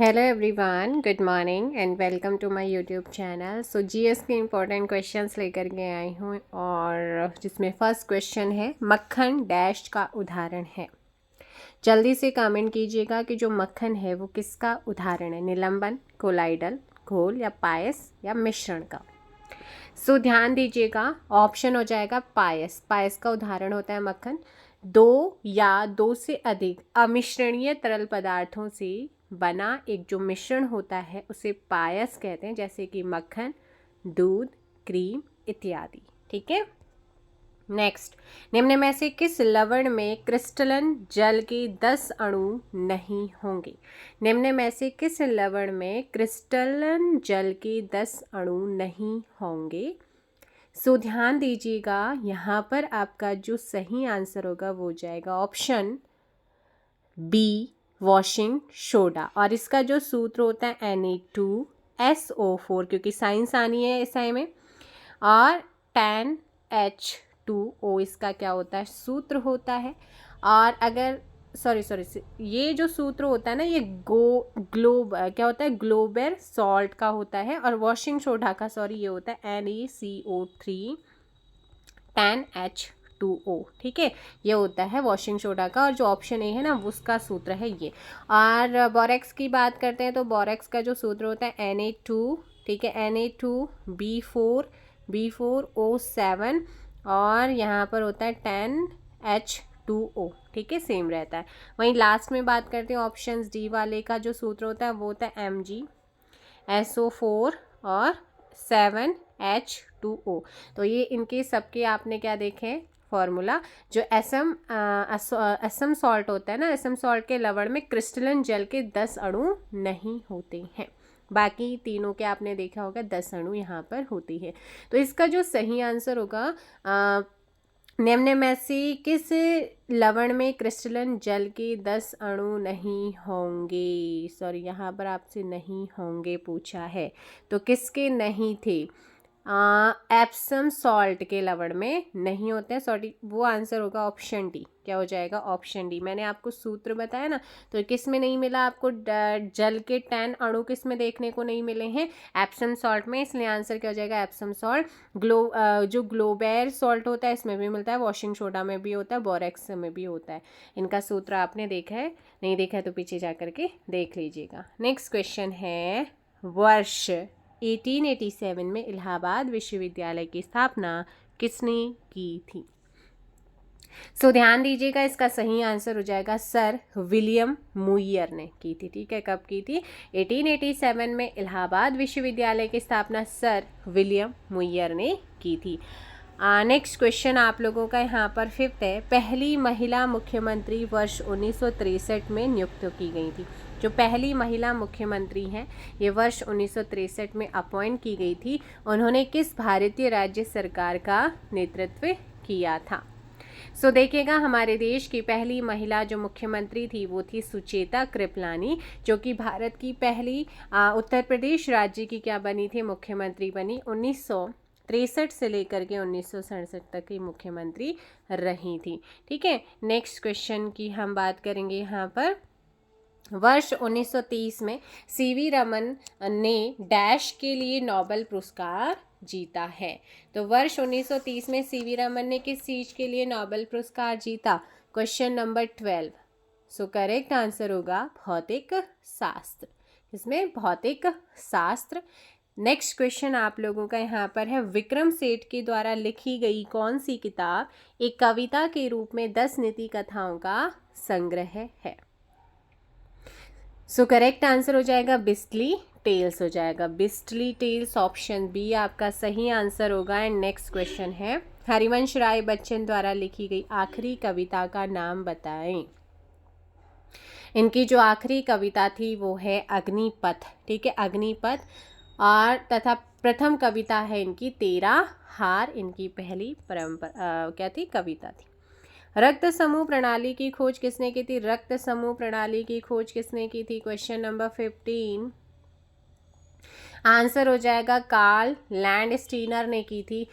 Hello everyone, good morning and welcome to my YouTube channel. So GS के important questions लेकर के आई हूँ और जिसमें फर्स्ट क्वेश्चन है मक्खन डैश का उदाहरण है। जल्दी से कमेंट कीजिएगा कि जो मक्खन है वो किसका उदाहरण है, निलंबन, कोलाइडल, घोल या पायस या मिश्रण का। सो ध्यान दीजिएगा, ऑप्शन हो जाएगा पायस। पायस का उदाहरण होता है मक्खन। दो या दो से अधिक अमिश्रणीय तरल पदार्थों से बना एक जो मिश्रण होता है उसे पायस कहते हैं, जैसे कि मक्खन, दूध, क्रीम इत्यादि। ठीक है। नेक्स्ट, निम्न में से किस लवण में क्रिस्टलन जल के 10 अणु नहीं होंगे? निम्न में से किस लवण में क्रिस्टलन जल के 10 अणु नहीं होंगे? सो ध्यान दीजिएगा, यहाँ पर आपका जो सही आंसर होगा वो हो जाएगा ऑप्शन बी, वॉशिंग सोडा। और इसका जो सूत्र होता है Na2SO4, क्योंकि साइंस आनी है SI में, और 10H2O इसका क्या होता है, सूत्र होता है। और अगर सॉरी ये जो सूत्र होता है ना, ये क्या होता है, ग्लोबेर सॉल्ट का होता है। और वॉशिंग सोडा का ये होता है NaCO3 10H2O। ठीक है, ये होता है वॉशिंग सोडा का। और जो ऑप्शन ए है ना, उसका सूत्र है ये। और बोरेक्स की बात करते हैं तो बोरेक्स का जो सूत्र होता है Na2, ठीक है, Na2B4O7, और यहाँ पर होता है 10H2O। ठीक है, सेम रहता है। वहीं लास्ट में बात करते हैं ऑप्शन डी वाले का, जो सूत्र होता है वो होता है MgSO4 और 7H2O। तो ये इनके सबके आपने क्या देखे फॉर्मूला। जो एसम सॉल्ट होता है ना, एसम सॉल्ट के लवण में क्रिस्टलन जल के 10 अणु नहीं होते हैं। बाकी तीनों के आपने देखा होगा 10 अणु यहाँ पर होती है। तो इसका जो सही आंसर होगा, निम्न में से किस लवण में क्रिस्टलन जल के 10 अणु नहीं होंगे? यहाँ पर आपसे नहीं होंगे पूछा है, तो किसके नहीं थे? एप्सम सॉल्ट के लवण में नहीं होते हैं। वो आंसर होगा ऑप्शन डी। क्या हो जाएगा? Option D. मैंने आपको सूत्र बताया ना, तो किस में नहीं मिला आपको? जल के 10 अणु किस में देखने को नहीं मिले हैं? एप्सम सॉल्ट में। इसलिए आंसर क्या हो जाएगा? Epsom salt. जो ग्लोबेर सॉल्ट होता है इसमें भी मिलता है, वॉशिंग सोडा में भी होता है, बोरेक्स में भी होता है। इनका सूत्र आपने देखा है? नहीं देखा है तो पीछे जा करके देख लीजिएगा। नेक्स्ट क्वेश्चन है, वर्ष 1887 में इलाहाबाद विश्वविद्यालय की स्थापना किसने की थी? ध्यान दीजिएगा, इसका सही आंसर हो जाएगा सर विलियम मुयर ने की थी। ठीक है, कब की थी? 1887 में इलाहाबाद विश्वविद्यालय की स्थापना सर विलियम मुयर ने की थी। नेक्स्ट क्वेश्चन आप लोगों का यहाँ पर फिफ्थ है, पहली महिला मुख्यमंत्री वर्ष 1963 में नियुक्त की गई थी। जो पहली महिला मुख्यमंत्री हैं ये वर्ष 1963 में अपॉइंट की गई थी। उन्होंने किस भारतीय राज्य सरकार का नेतृत्व किया था? देखिएगा, हमारे देश की पहली महिला जो मुख्यमंत्री थी वो थी सुचेता कृपलानी, जो कि भारत की पहली उत्तर प्रदेश राज्य की क्या बनी थी? मुख्यमंत्री बनी। 1963 से लेकर के 1967 तक की मुख्यमंत्री रही थी। ठीक है, नेक्स्ट क्वेश्चन की हम बात करेंगे यहाँ पर। वर्ष 1930 में सीवी रमन ने डैश के लिए नोबेल पुरस्कार जीता है। तो वर्ष 1930 में सीवी रमन ने किस चीज के लिए नोबेल पुरस्कार जीता? Question number 12। करेक्ट आंसर होगा भौतिक शास्त्र। इसमें भौतिक शास्त्र। नेक्स्ट क्वेश्चन आप लोगों का यहाँ पर है, विक्रम सेठ के द्वारा लिखी गई कौन सी किताब एक कविता के रूप में 10 नीति कथाओं का संग्रह है? करेक्ट आंसर हो जाएगा बिस्टली टेल्स हो जाएगा। बिस्टली टेल्स, ऑप्शन बी आपका सही आंसर होगा। एंड नेक्स्ट क्वेश्चन है, हरिवंश राय बच्चन द्वारा लिखी गई आखिरी कविता का नाम बताएं। इनकी जो आखिरी कविता थी वो है अग्निपथ। ठीक है, अग्निपथ। और तथा प्रथम कविता है इनकी तेरा हार। इनकी पहली क्या थी? कविता थी। रक्त समूह प्रणाली की खोज किसने की थी? रक्त समूह प्रणाली की खोज किसने की थी? Question number 15। आंसर हो जाएगा कार्ल लैंडस्टीनर ने की थी।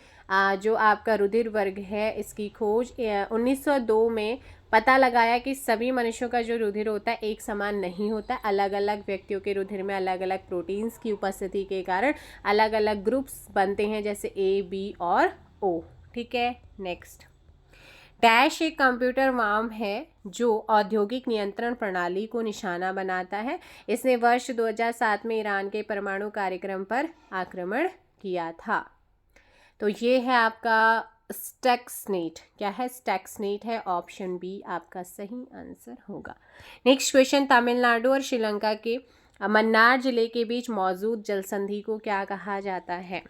जो आपका रुधिर वर्ग है इसकी खोज 1902 में पता लगाया कि सभी मनुष्यों का जो रुधिर होता है एक समान नहीं होता, अलग अलग व्यक्तियों के रुधिर में अलग अलग प्रोटीन्स की उपस्थिति के कारण अलग अलग ग्रुप्स बनते हैं, जैसे ए, बी और ओ। ठीक है, नेक्स्ट। डैश एक कंप्यूटर वार्म है जो औद्योगिक नियंत्रण प्रणाली को निशाना बनाता है। इसने वर्ष 2007 में ईरान के परमाणु कार्यक्रम पर आक्रमण किया था। तो ये है आपका स्टक्सनेट। क्या है? स्टक्सनेट है। ऑप्शन बी आपका सही आंसर होगा। नेक्स्ट क्वेश्चन, तमिलनाडु और श्रीलंका के मन्नार जिले के बीच मौजूद जलसंधि को क्या कहा जाता है?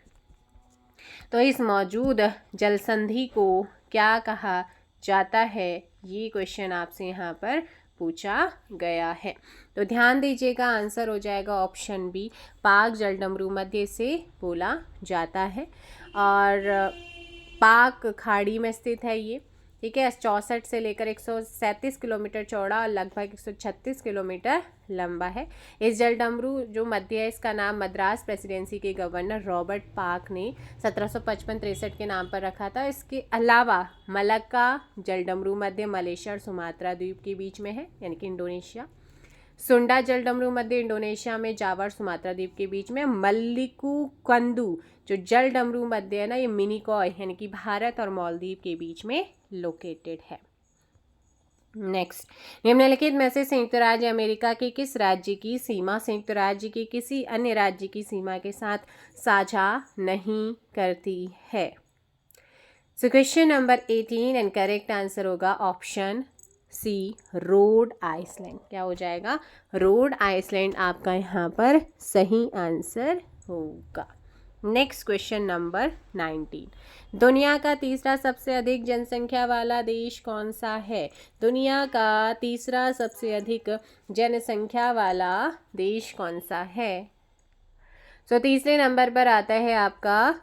तो इस मौजूद जलसंधि को क्या कहा जाता है, ये क्वेश्चन आपसे यहाँ पर पूछा गया है। तो ध्यान दीजिएगा, आंसर हो जाएगा ऑप्शन बी, पाक जलडमरू मध्य से बोला जाता है और पाक खाड़ी में स्थित है ये। ठीक है, 64 से लेकर 137 किलोमीटर चौड़ा और लगभग 136 किलोमीटर लंबा है। इस जलडमरू जो मध्य है, इसका नाम मद्रास प्रेसिडेंसी के गवर्नर रॉबर्ट पार्क ने 1755-63 के नाम पर रखा था। इसके अलावा मलक्का जलडमरू मध्य मलेशिया और सुमात्रा द्वीप के बीच में है, यानी कि इंडोनेशिया। सुंडा जलडमरू मध्य इंडोनेशिया में जावा और सुमात्रा द्वीप के बीच में। मल्लिकुकंदु जो जलडमरू मध्य है ना, ये मिनिकॉय यानी कि भारत और मालदीव के बीच में लोकेटेड है। नेक्स्ट, निम्नलिखित में से संयुक्त राज्य अमेरिका के किस राज्य की सीमा संयुक्त राज्य की किसी अन्य राज्य की सीमा के साथ साझा नहीं करती है? So question number 18 and correct answer होगा ऑप्शन सी, रोड आइसलैंड। क्या हो जाएगा? रोड आइसलैंड आपका यहाँ पर सही आंसर होगा। नेक्स्ट क्वेश्चन नंबर 19, दुनिया का तीसरा सबसे अधिक जनसंख्या वाला देश कौन सा है? दुनिया का तीसरा सबसे अधिक जनसंख्या वाला देश कौन सा है? सो तीसरे नंबर पर आता है आपका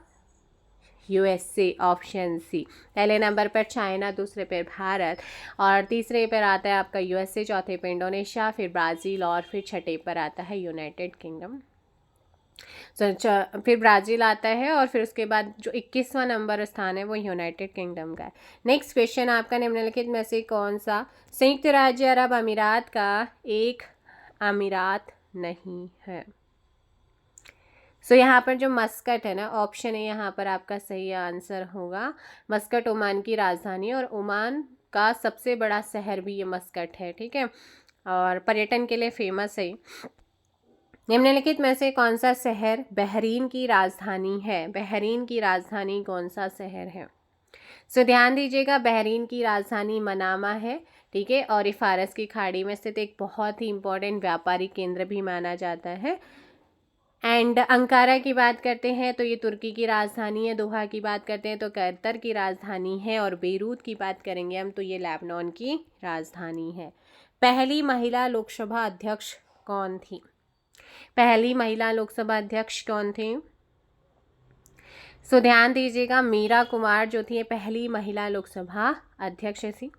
यूएसए, ऑप्शन सी। पहले नंबर पर चाइना, दूसरे पर भारत और तीसरे पर आता है आपका यूएसए, चौथे पर इंडोनेशिया, फिर ब्राज़ील और फिर छठे पर आता है यूनाइटेड किंगडम। फिर ब्राज़ील आता है और फिर उसके बाद जो 21वां नंबर स्थान है वो यूनाइटेड किंगडम का है। नेक्स्ट क्वेश्चन आपका, निम्नलिखित में से कौन सा संयुक्त राज्य अरब अमीरात का एक अमीरात नहीं है? सो यहाँ पर जो मस्कट है ना, ऑप्शन है यहाँ पर आपका सही आंसर होगा। मस्कट ओमान की राजधानी और ओमान का सबसे बड़ा शहर भी ये मस्कट है। ठीक है, और पर्यटन के लिए फेमस है। निम्नलिखित में से कौन सा शहर बहरीन की राजधानी है? बहरीन की राजधानी कौन सा शहर है? सो ध्यान दीजिएगा, बहरीन की राजधानी मनामा है। ठीक है, और ये फारस की खाड़ी में स्थित एक बहुत ही इंपॉर्टेंट व्यापारिक केंद्र भी माना जाता है। एंड अंकारा की बात करते हैं तो ये तुर्की की राजधानी है। दोहा की बात करते हैं तो कतर की राजधानी है और बेरूत की बात करेंगे हम तो ये लेबनान की राजधानी है। पहली महिला लोकसभा अध्यक्ष कौन थी? पहली महिला लोकसभा अध्यक्ष कौन थी? सो ध्यान दीजिएगा, मीरा कुमार जो थी ये पहली महिला लोकसभा अध्यक्ष थी।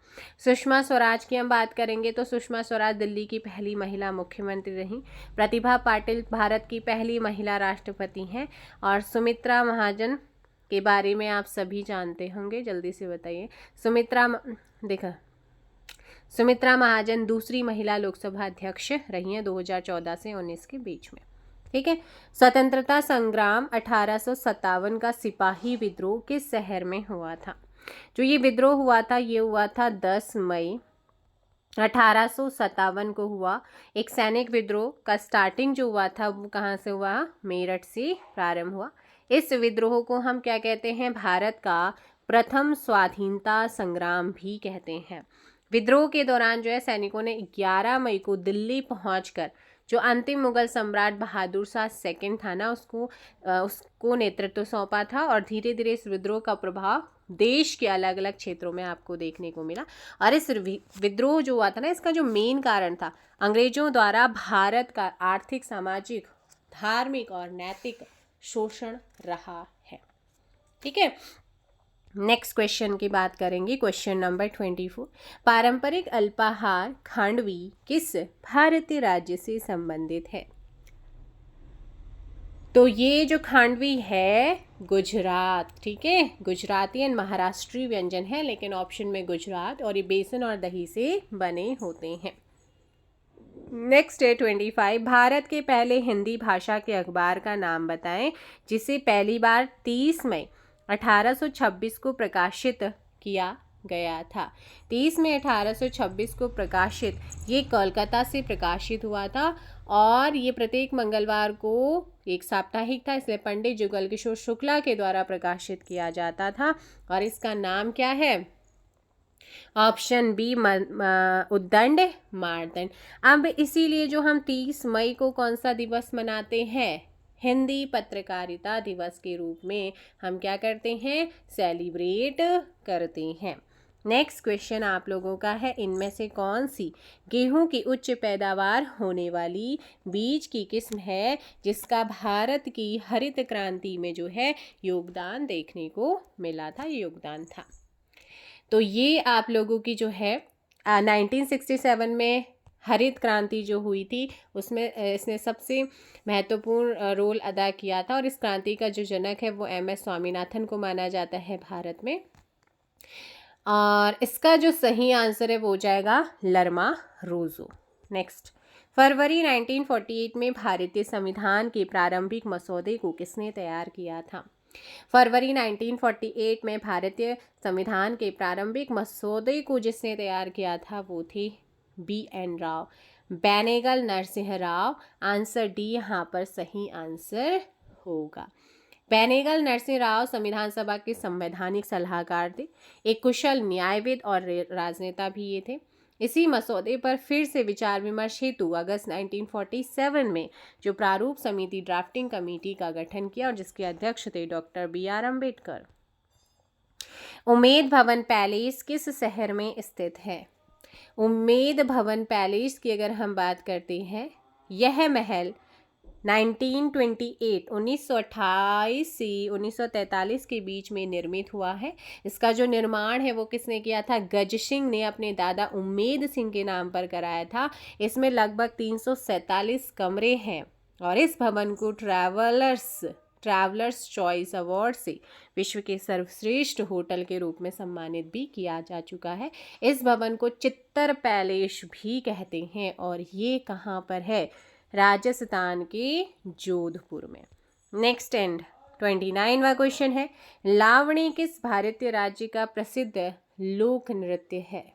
सुषमा स्वराज की हम बात करेंगे तो सुषमा स्वराज दिल्ली की पहली महिला मुख्यमंत्री रही। प्रतिभा पाटिल भारत की पहली महिला राष्ट्रपति हैं और सुमित्रा महाजन के बारे में आप सभी जानते होंगे, जल्दी से बताइए। सुमित्रा महाजन दूसरी महिला लोकसभा अध्यक्ष रही हैं 2014 से 19 के बीच में। ठीक है, स्वतंत्रता संग्राम 1857 का सिपाही विद्रोह किस शहर में हुआ था? जो ये विद्रोह हुआ था ये हुआ था 10 मई 1857 को हुआ। एक सैनिक विद्रोह का स्टार्टिंग जो हुआ था वो कहाँ से हुआ? मेरठ से प्रारंभ हुआ। इस विद्रोह को हम क्या कहते हैं? भारत का प्रथम स्वाधीनता संग्राम भी कहते हैं। विद्रोह के दौरान जो है सैनिकों ने 11 मई को दिल्ली पहुंचकर जो अंतिम मुगल सम्राट बहादुर शाह सेकंड था ना, उसको नेतृत्व सौंपा था और धीरे धीरे इस विद्रोह का प्रभाव देश के अलग अलग क्षेत्रों में आपको देखने को मिला। और इस विद्रोह जो हुआ था ना, इसका जो मेन कारण था अंग्रेजों द्वारा भारत का आर्थिक, सामाजिक, धार्मिक और नैतिक शोषण रहा है। ठीक है, नेक्स्ट क्वेश्चन की बात करेंगे, क्वेश्चन नंबर 24, पारंपरिक अल्पाहार खांडवी किस भारतीय राज्य से संबंधित है? तो ये जो खांडवी है गुजरात, ठीक है, गुजराती एंड महाराष्ट्री व्यंजन है, लेकिन ऑप्शन में गुजरात, और ये बेसन और दही से बने होते हैं। नेक्स्ट है 25, भारत के पहले हिंदी भाषा के अखबार का नाम बताएं जिसे पहली बार 30 मई 1826 को प्रकाशित किया गया था। 30 मई 1826 को प्रकाशित, ये कोलकाता से प्रकाशित हुआ था और ये प्रत्येक मंगलवार को एक साप्ताहिक था, इसलिए पंडित जुगल किशोर शुक्ला के द्वारा प्रकाशित किया जाता था और इसका नाम क्या है? ऑप्शन बी उद्दंड मार्तंड। अब इसीलिए जो हम 30 मई को कौन सा दिवस मनाते हैं? हिंदी पत्रकारिता दिवस के रूप में हम क्या करते हैं? सेलिब्रेट करते हैं। नेक्स्ट क्वेश्चन आप लोगों का है, इनमें से कौन सी गेहूं की उच्च पैदावार होने वाली बीज की किस्म है जिसका भारत की हरित क्रांति में जो है योगदान देखने को मिला था? योगदान था। तो ये आप लोगों की जो है 1967 में हरित क्रांति जो हुई थी उसमें इसने सबसे महत्वपूर्ण रोल अदा किया था और इस क्रांति का जो जनक है वो MS स्वामीनाथन को माना जाता है भारत में। और इसका जो सही आंसर है वो हो जाएगा लर्मा रोजो। नेक्स्ट, फरवरी 1948 में भारतीय संविधान के प्रारंभिक मसौदे को किसने तैयार किया था? फरवरी 1948 में भारतीय संविधान के प्रारंभिक मसौदे को जिसने तैयार किया था वो थी BN Rao, Benegal Narasimha Rao. Answer D यहाँ पर सही आंसर होगा। बेनेगल नरसिंह राव संविधान सभा के संवैधानिक सलाहकार थे, एक कुशल न्यायविद और राजनेता भी ये थे। इसी मसौदे पर फिर से विचार विमर्श हेतु अगस्त 1947 में जो प्रारूप समिति ड्राफ्टिंग कमेटी का गठन किया और जिसके अध्यक्ष थे डॉक्टर BR अम्बेडकर। उम्मेद भवन पैलेस किस शहर में स्थित है? उम्मेद भवन पैलेस की अगर हम बात करते हैं, यह महल 1928 से 1943 के बीच में निर्मित हुआ है। इसका जो निर्माण है वो किसने किया था? गज सिंह ने अपने दादा उम्मेद सिंह के नाम पर कराया था। इसमें लगभग 347 कमरे हैं और इस भवन को ट्रैवलर्स चॉइस अवार्ड से विश्व के सर्वश्रेष्ठ होटल के रूप में सम्मानित भी किया जा चुका है। इस भवन को चित्तर पैलेस भी कहते हैं और ये कहाँ पर है? राजस्थान के जोधपुर में। नेक्स्ट एंड 29वां क्वेश्चन है, लावणी किस भारतीय राज्य का प्रसिद्ध लोक नृत्य है?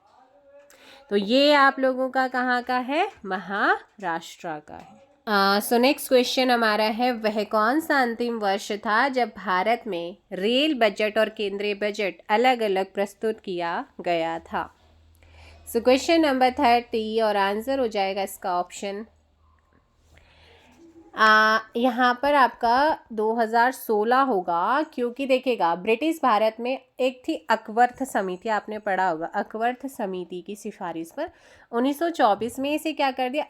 तो ये आप लोगों का कहाँ का है? महाराष्ट्र का है। सो नेक्स्ट क्वेश्चन हमारा है, वह कौन सा अंतिम वर्ष था जब भारत में रेल बजट और केंद्रीय बजट अलग अलग प्रस्तुत किया गया था? सो क्वेश्चन नंबर 30 और आंसर हो जाएगा इसका ऑप्शन यहाँ पर आपका 2016 होगा, क्योंकि देखिएगा ब्रिटिश भारत में एक थी अकवर्थ समिति, आपने पढ़ा होगा, अकवर्थ समिति की सिफारिश पर 1924 में इसे क्या कर दिया,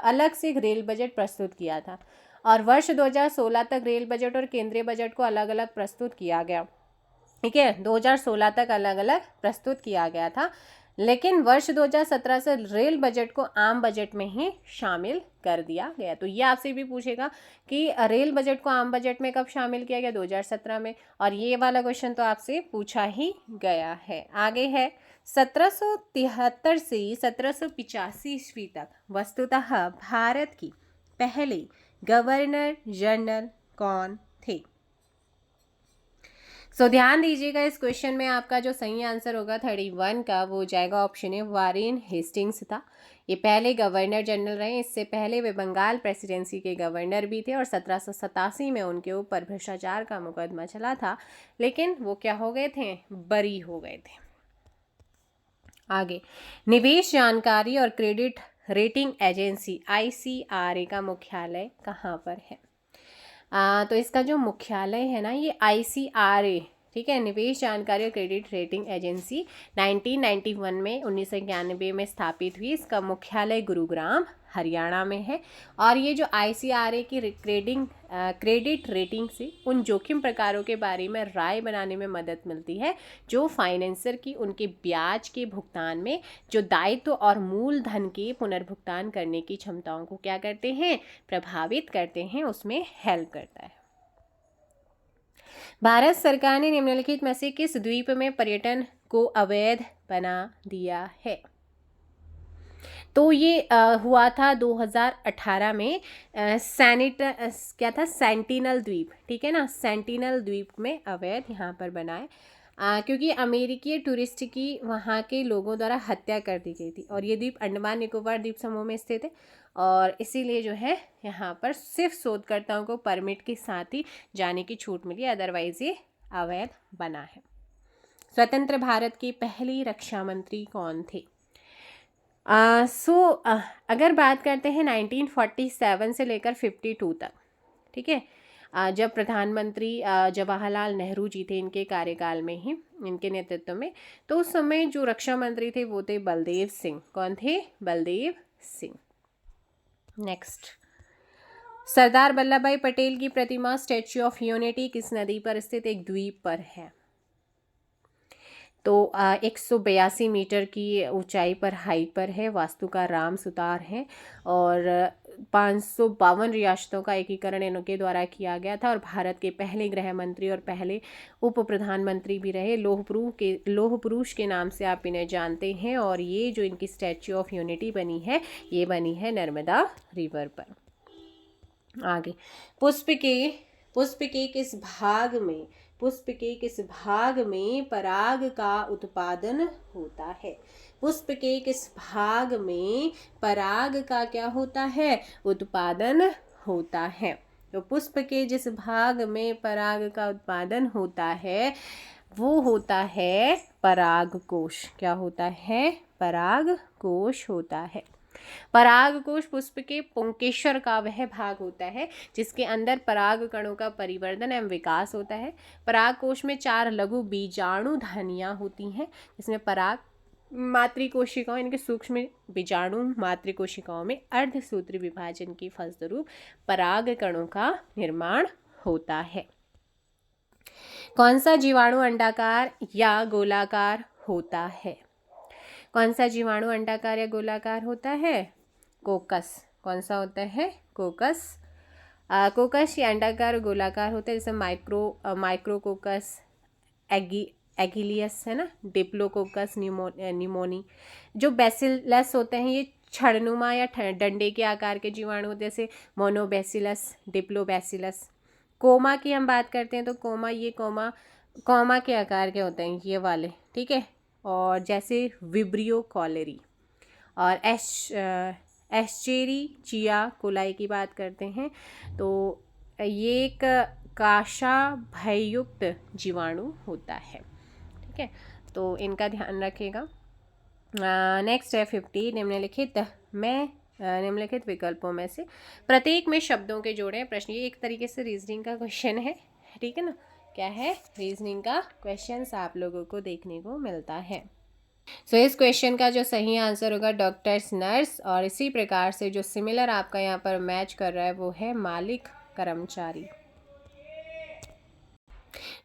अलग से एक रेल बजट प्रस्तुत किया था और वर्ष 2016 तक रेल बजट और केंद्रीय बजट को अलग अलग प्रस्तुत किया गया। ठीक है, 2016 तक अलग अलग प्रस्तुत किया गया था, लेकिन वर्ष 2017 से रेल बजट को आम बजट में ही शामिल कर दिया गया। तो ये आपसे भी पूछेगा कि रेल बजट को आम बजट में कब शामिल किया गया? 2017 में। और ये वाला क्वेश्चन तो आपसे पूछा ही गया है। आगे है, 1773 से 1785 ईस्वी तक वस्तुतः भारत की पहले गवर्नर जनरल कौन थे? सो ध्यान दीजिएगा, इस क्वेश्चन में आपका जो सही आंसर होगा 31 का वो हो जाएगा ऑप्शन ए, वारेन हेस्टिंग्स था। ये पहले गवर्नर जनरल रहे, इससे पहले वे बंगाल प्रेसिडेंसी के गवर्नर भी थे और 1787 में उनके ऊपर भ्रष्टाचार का मुकदमा चला था, लेकिन वो क्या हो गए थे? बरी हो गए थे। आगे, निवेश जानकारी और क्रेडिट रेटिंग एजेंसी ICRA का मुख्यालय कहाँ पर है? तो इसका जो मुख्यालय है ना, ये ICRA, ठीक है, निवेश जानकारी और क्रेडिट रेटिंग एजेंसी 1991 में 1991 में स्थापित हुई। इसका मुख्यालय गुरुग्राम हरियाणा में है। और ये जो ICRA की क्रेडिट रेटिंग से उन जोखिम प्रकारों के बारे में राय बनाने में मदद मिलती है जो फाइनेंसर की उनके ब्याज के भुगतान में जो दायित्व और मूलधन के पुनर्भुगतान करने की क्षमताओं को क्या करते हैं, प्रभावित करते हैं, उसमें हेल्प करता है। भारत सरकार ने निम्नलिखित में से किस द्वीप में पर्यटन को अवैध बना दिया है? तो ये हुआ था 2018 में क्या था, सेंटिनल द्वीप, ठीक है ना, सेंटिनल द्वीप में अवैध यहाँ पर बनाए क्योंकि अमेरिकी टूरिस्ट की वहाँ के लोगों द्वारा हत्या कर दी गई थी और ये द्वीप अंडमान निकोबार द्वीप समूह में स्थित है और इसीलिए जो है यहाँ पर सिर्फ शोधकर्ताओं को परमिट के साथ ही जाने की छूट मिली, अदरवाइज ये अवैध बना है। स्वतंत्र भारत की पहली रक्षा मंत्री कौन थे? अगर बात करते हैं 1947 से लेकर 52 तक, ठीक है, जब प्रधानमंत्री जवाहरलाल नेहरू जी थे इनके कार्यकाल में ही, इनके नेतृत्व में, तो उस समय जो रक्षा मंत्री थे वो थे बलदेव सिंह। कौन थे? बलदेव सिंह। नेक्स्ट, सरदार वल्लभ भाई पटेल की प्रतिमा स्टैच्यू ऑफ यूनिटी किस नदी पर स्थित एक द्वीप पर है? तो 182 मीटर की ऊंचाई पर, हाइट पर है, वास्तुकार राम सुतार हैं और 552 रियासतों का एकीकरण इनके द्वारा किया गया था और भारत के पहले गृह मंत्री और पहले उप प्रधानमंत्री भी रहे। लौह पुरुष के नाम से आप इन्हें जानते हैं और ये जो इनकी स्टैच्यू ऑफ यूनिटी बनी है ये बनी है नर्मदा रिवर पर। आगे, पुष्प के किस भाग में पराग का उत्पादन होता है? पुष्प के किस भाग में पराग का क्या होता है? उत्पादन होता है। तो पुष्प के जिस भाग में पराग का उत्पादन होता है वो होता है परागकोश। क्या होता है? परागकोश होता है। परागकोश पुष्प के पुंकेसर का वह भाग होता है जिसके अंदर पराग कणों का परिवर्धन एवं विकास होता है। परागकोश में 4 लघु बीजाणु धनियां होती हैं जिसमें पराग मातृकोशिकाओं, इनके सूक्ष्म बीजाणु मातृकोशिकाओं में अर्धसूत्री विभाजन के फलस्वरूप पराग कणों का निर्माण होता है। कौन सा जीवाणु अंडाकार या गोलाकार होता है? कौन सा जीवाणु अंडाकार या गोलाकार होता है? कोकस। कौन सा होता है? कोकस। कोकस या अंडाकार गोलाकार होता है, जैसे माइक्रोकोकस एगिलियस है ना, डिप्लोकोकस निमोनी। जो बेसिलस होते हैं ये छड़नुमा या डंडे के आकार के जीवाणु होते हैं, जैसे मोनोबैसिलस, डिप्लोबैसिलस। कोमा की हम बात करते हैं तो कोमा के आकार के होते हैं ये वाले, ठीक है, और जैसे विब्रियो कॉलेरी। और एस्चेरिचिया कोलाई की बात करते हैं तो ये एक काशा भययुक्त जीवाणु होता है, ठीक है, तो इनका ध्यान रखिएगा। नेक्स्ट है 50, निम्नलिखित विकल्पों में से प्रत्येक में शब्दों के जोड़े हैं। प्रश्न, ये एक तरीके से रीजनिंग का क्वेश्चन है, ठीक है ना, क्या है? रीजनिंग का क्वेश्चन आप लोगों को देखने को मिलता है। सो इस क्वेश्चन का जो सही आंसर होगा डॉक्टर्स, नर्स, और इसी प्रकार से जो सिमिलर आपका यहाँ पर मैच कर रहा है वो है मालिक, कर्मचारी।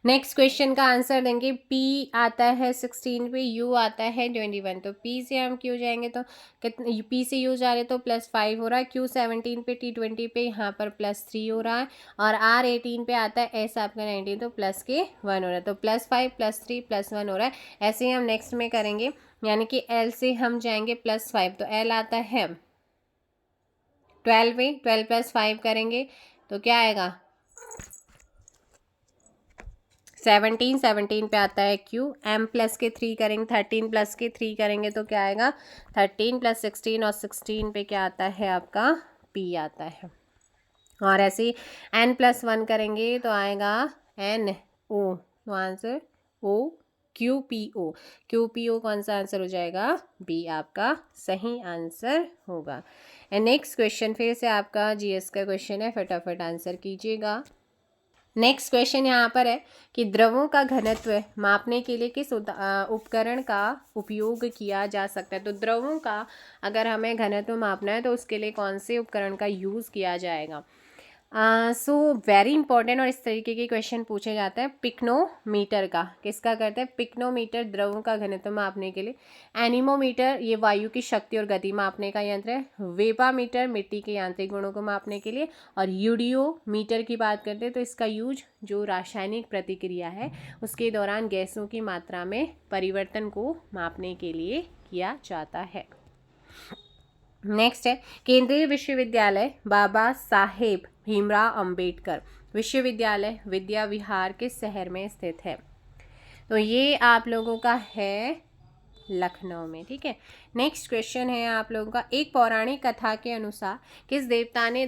नेक्स्ट क्वेश्चन का आंसर देंगे। P आता है 16 पे, U आता है 21, तो P से हम Q जाएंगे तो कितने, P से U जा रहे तो +5 हो रहा है, Q 17 पे, T 20 पे, यहाँ पर +3 हो रहा है, और R 18 पे आता है, S आपका 19 तो +1 हो रहा है, तो +5 +3 +1 हो रहा है। ऐसे ही हम नेक्स्ट में करेंगे, यानी कि L से हम जाएंगे +5, तो L आता है 12 पे, 12 + 5 करेंगे तो क्या आएगा? 17 पे आता है Q। M + के 3 करेंगे, 13 + के 3 करेंगे तो क्या आएगा? 13 + 16, और 16 पे क्या आता है आपका? P आता है। और ऐसे ही N + 1 करेंगे तो आएगा NO, तो आंसर O QPO। QPO कौन सा आंसर हो जाएगा? B आपका सही आंसर होगा। एंड नेक्स्ट क्वेश्चन फिर से आपका GS का क्वेश्चन है, फटाफट आंसर कीजिएगा। नेक्स्ट क्वेश्चन यहाँ पर है कि द्रवों का घनत्व मापने के लिए किस उपकरण का उपयोग किया जा सकता है। तो द्रवों का अगर हमें घनत्व मापना है तो उसके लिए कौन से उपकरण का यूज़ किया जाएगा। सो वेरी इंपॉर्टेंट और इस तरीके के क्वेश्चन पूछे जाते हैं। पिक्नोमीटर का किसका करते हैं, पिक्नोमीटर द्रवों का घनत्व मापने के लिए। एनीमोमीटर ये वायु की शक्ति और गति मापने का यंत्र है। वेपामीटर मिट्टी के यांत्रिक गुणों को मापने के लिए। और यूडियोमीटर की बात करते हैं तो इसका यूज जो रासायनिक प्रतिक्रिया है उसके दौरान गैसों की मात्रा में परिवर्तन को मापने के लिए किया जाता है। नेक्स्ट है केंद्रीय विश्वविद्यालय बाबा साहेब भीमराव अंबेडकर विश्वविद्यालय विद्या विहार किस शहर में स्थित है। तो ये आप लोगों का है लखनऊ में, ठीक है। नेक्स्ट क्वेश्चन है आप लोगों का, एक पौराणिक कथा के अनुसार किस देवता ने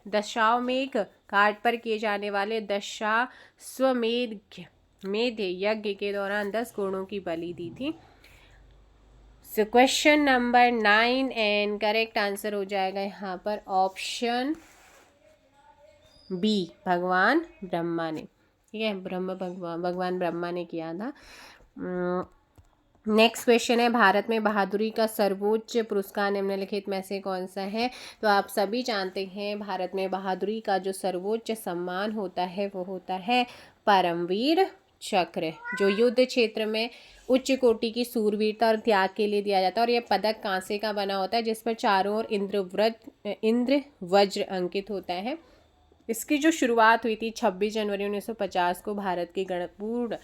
दशाश्वमेध घाट पर किए जाने वाले दशाश्वमेध यज्ञ के दौरान 10 घोड़ों की बलि दी थी। So question number 9 and correct answer हो जाएगा यहाँ पर ऑप्शन बी, भगवान ब्रह्मा ने, ठीक है। भगवान ब्रह्मा ने किया था। नेक्स्ट क्वेश्चन है भारत में बहादुरी का सर्वोच्च पुरस्कार निम्नलिखित में से कौन सा है। तो आप सभी जानते हैं भारत में बहादुरी का जो सर्वोच्च सम्मान होता है वो होता है परमवीर चक्र, जो युद्ध क्षेत्र में उच्च कोटि की सूरवीरता और त्याग के लिए दिया जाता है। और यह पदक कांसे का बना होता है जिस पर चारों ओर इंद्र वज्र अंकित होता है। इसकी जो शुरुआत हुई थी 26 जनवरी 1950 को भारत के पूर्ण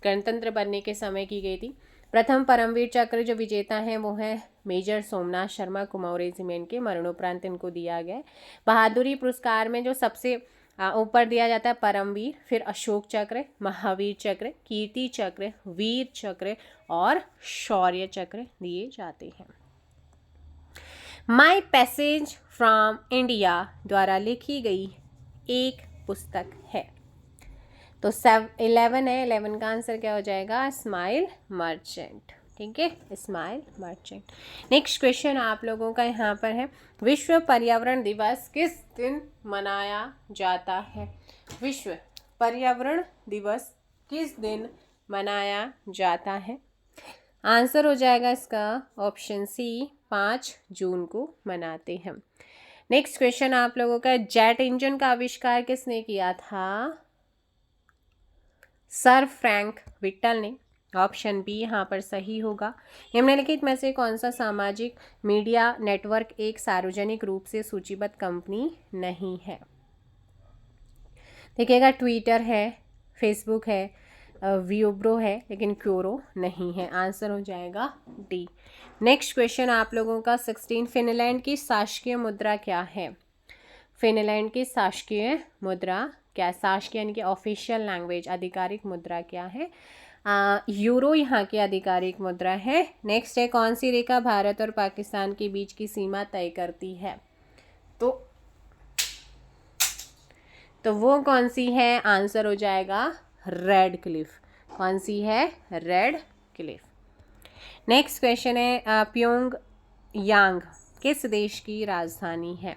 गणतंत्र बनने के समय की गई थी। प्रथम परमवीर चक्र जो विजेता हैं वो हैं मेजर सोमनाथ शर्मा कुमाऊं रेजिमेंट के, मरणोपरांत इनको दिया गया। बहादुरी पुरस्कार में जो सबसे ऊपर दिया जाता है परमवीर, फिर अशोक चक्र, महावीर चक्र, कीर्ति चक्र, वीर चक्र और शौर्य चक्र दिए जाते हैं। माई पैसेज फ्रॉम इंडिया द्वारा लिखी गई एक पुस्तक है। तो 11 है, 11 का आंसर क्या हो जाएगा, स्माइल मर्चेंट, ठीक है, स्माइल मर्चेंट। नेक्स्ट क्वेश्चन आप लोगों का यहाँ पर है, विश्व पर्यावरण दिवस किस दिन मनाया जाता है। विश्व पर्यावरण दिवस किस दिन मनाया जाता है। आंसर हो जाएगा इसका ऑप्शन सी, 5 जून को मनाते हैं। नेक्स्ट क्वेश्चन आप लोगों का, जेट इंजन का आविष्कार किसने किया था। सर फ्रैंक विट्टल ने। ऑप्शन बी यहाँ पर सही होगा। निम्नलिखित में से कौन सा सामाजिक मीडिया नेटवर्क एक सार्वजनिक रूप से सूचीबद्ध कंपनी नहीं है। देखिएगा ट्विटर है, फेसबुक है, वियोब्रो है, लेकिन क्योरो नहीं है। आंसर हो जाएगा डी। नेक्स्ट क्वेश्चन आप लोगों का 16, फिनलैंड की शासकीय मुद्रा क्या है। फिनलैंड की शासकीय मुद्रा क्या, शासकीय यानी कि ऑफिशियल लैंग्वेज, आधिकारिक मुद्रा क्या है। यूरो यहाँ की आधिकारिक मुद्रा है। नेक्स्ट है, कौन सी रेखा भारत और पाकिस्तान के बीच की सीमा तय करती है। तो वो कौन सी है, आंसर हो जाएगा रेड क्लिफ। कौन सी है, रेड क्लिफ। नेक्स्ट क्वेश्चन है, प्योंग यांग किस देश की राजधानी है।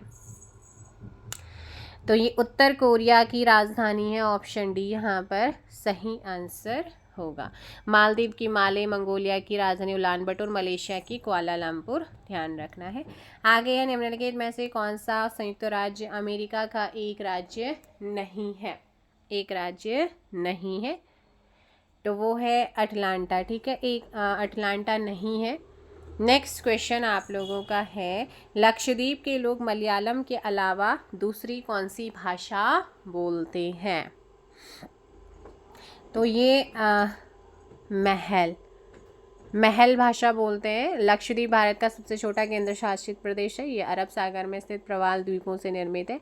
तो ये उत्तर कोरिया की राजधानी है। ऑप्शन डी यहाँ पर सही आंसर होगा। मालदीव की माले, मंगोलिया की राजधानी उलानबटोर, मलेशिया की कुआलालंपुर, ध्यान रखना है। आगे है, निम्नलिखित में से कौन सा संयुक्त राज्य अमेरिका का एक राज्य नहीं है। एक राज्य नहीं है तो वो है अटलांटा, ठीक है, एक अटलांटा नहीं है। नेक्स्ट क्वेश्चन आप लोगों का है, लक्षद्वीप के लोग मलयालम के अलावा दूसरी कौन सी भाषा बोलते हैं। तो ये महल भाषा बोलते हैं। लक्षद्वीप भारत का सबसे छोटा केंद्र शासित प्रदेश है। ये अरब सागर में स्थित प्रवाल द्वीपों से निर्मित है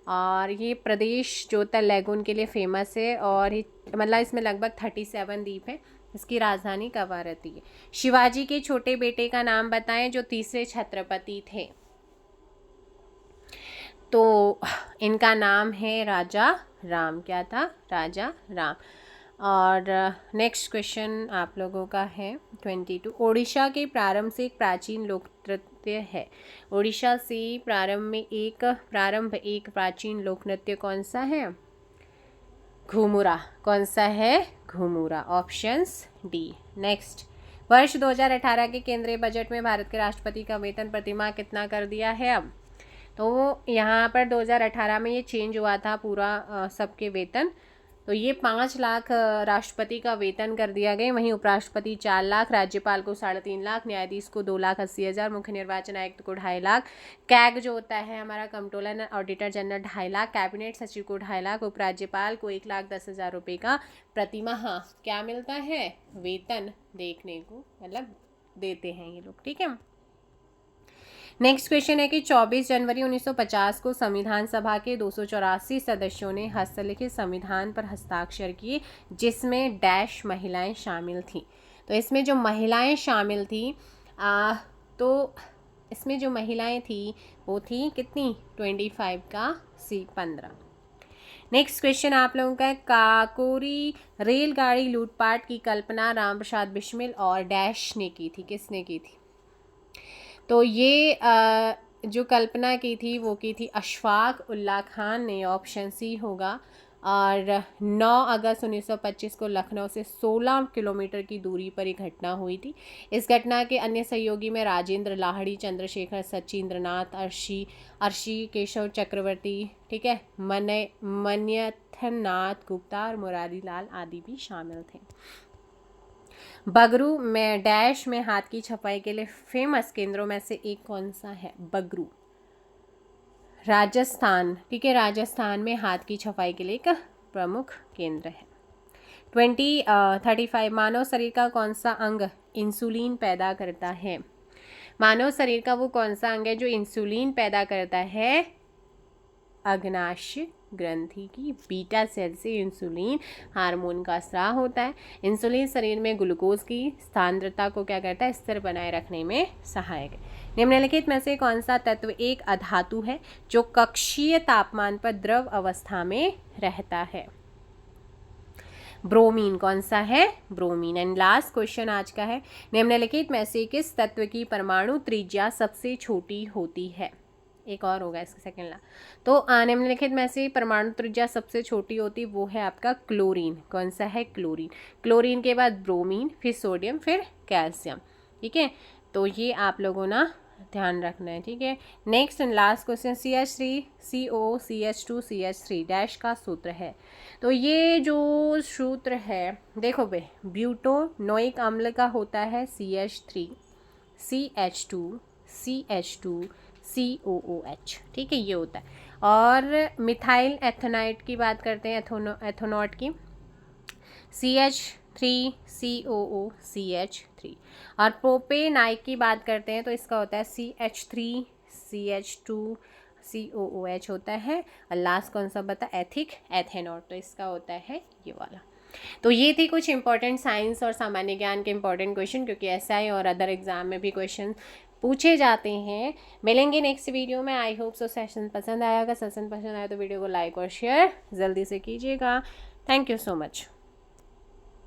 और ये प्रदेश जो होता है लैगून के लिए फेमस है और मतलब इसमें लगभग 37 द्वीप हैं। इसकी राजधानी कवारती है। शिवाजी के छोटे बेटे का नाम बताएं जो तीसरे छत्रपति थे। तो इनका नाम है राजा राम। क्या था, राजा राम। और नेक्स्ट क्वेश्चन आप लोगों का है 22, ओडिशा के प्रारंभ से एक प्राचीन लोक नृत्य है। ओडिशा से प्रारंभ एक प्राचीन लोक नृत्य कौन सा है। घुमुरा। कौन सा है? घुमुरा। Options D. नेक्स्ट, वर्ष 2018 के केंद्रीय बजट में भारत के राष्ट्रपति का वेतन प्रतिमाह कितना कर दिया है? अब तो यहाँ पर 2018 में ये चेंज हुआ था पूरा सबके वेतन, तो ये 5 लाख राष्ट्रपति का वेतन कर दिया गया। वहीं उपराष्ट्रपति 4 लाख, राज्यपाल को 3.5 लाख, न्यायाधीश को 2,80,000, मुख्य निर्वाचन आयुक्त को 2.5 लाख, कैग जो होता है हमारा controller auditor general 2.5 lakh, cabinet सचिव को 2.5 लाख, उपराज्यपाल को 1,10,000 रुपये का प्रतिमाह क्या मिलता है? वेतन देखने को, मतलब देते हैं ये लोग। ठीक है। नेक्स्ट क्वेश्चन है कि 24 जनवरी 1950 को संविधान सभा के 284 सदस्यों ने हस्तलिखित संविधान पर हस्ताक्षर किए, जिसमें डैश महिलाएं शामिल थीं। तो इसमें जो महिलाएं शामिल थी तो इसमें जो महिलाएं थी वो थी कितनी? 25 का C 15। नेक्स्ट क्वेश्चन आप लोगों का है, काकोरी रेलगाड़ी लूटपाट की कल्पना राम प्रसाद बिस्मिल और डैश ने की थी। किसने की थी? तो ये जो कल्पना की थी वो की थी अशफाक उल्ला खान ने। ऑप्शन सी होगा। और 9 अगस्त 1925 को लखनऊ से 16 किलोमीटर की दूरी पर एक घटना हुई थी। इस घटना के अन्य सहयोगी में राजेंद्र लाहिड़ी, चंद्रशेखर सचिंद्रनाथ, अर्शी केशव चक्रवर्ती, ठीक है, मन्यथनाथ गुप्ता और मुरारी लाल आदि भी शामिल थे। बगरू में डैश में हाथ की छपाई के लिए फेमस केंद्रों में से एक कौन सा है? बगरू राजस्थान। ठीक है, राजस्थान में हाथ की छपाई के लिए एक प्रमुख केंद्र है। 35 मानव शरीर का कौन सा अंग इंसुलिन पैदा करता है? मानव शरीर का वो कौन सा अंग है जो इंसुलिन पैदा करता है? अग्नाशय ग्रंथि की बीटा सेल से इंसुलिन हार्मोन का स्राव होता है। इंसुलिन शरीर में ग्लूकोज की सांद्रता को क्या करता है? स्थिर बनाए रखने में सहायक है। निम्नलिखित में से कौन सा तत्व एक अधातु है जो कक्षीय तापमान पर द्रव अवस्था में रहता है? ब्रोमीन। कौन सा है? ब्रोमीन। एंड लास्ट क्वेश्चन आज का है, निम्नलिखित में से किस तत्व की परमाणु त्रिज्या सबसे छोटी होती है? एक और होगा इसका सेकेंड ला। तो निम्नलिखित में से परमाणु त्रिज्या सबसे छोटी होती वो है आपका क्लोरीन। कौन सा है? क्लोरीन। क्लोरीन के बाद ब्रोमीन, फिर सोडियम, फिर कैल्शियम। ठीक है, तो ये आप लोगों ना ध्यान रखना है। ठीक है। Next and last question, CH3 CO CH2 CH3 dash का सूत्र है। तो ये जो सूत्र है देखो बे, ब्यूटोनोइक अम्ल का होता है CH3 CH2 CH2 COOH। ठीक है, ये होता है। और मिथाइल एथेनाइट की बात करते हैं, एथेनॉट की, CH3 COO CH3। और प्रोपेनाइक की बात करते हैं तो इसका होता है CH3 CH2 COOH होता है। और लास्ट कौन सा बता? एथेनॉट, तो इसका होता है ये वाला। तो ये थी कुछ इंपॉर्टेंट साइंस और सामान्य ज्ञान के इंपॉर्टेंट क्वेश्चन, क्योंकि SI और अदर एग्जाम में भी क्वेश्चन पूछे जाते हैं। मिलेंगे नेक्स्ट वीडियो में। आई होप सो सेशन पसंद आया। अगर सेशन पसंद आया तो वीडियो को लाइक और शेयर जल्दी से कीजिएगा। Thank you so much.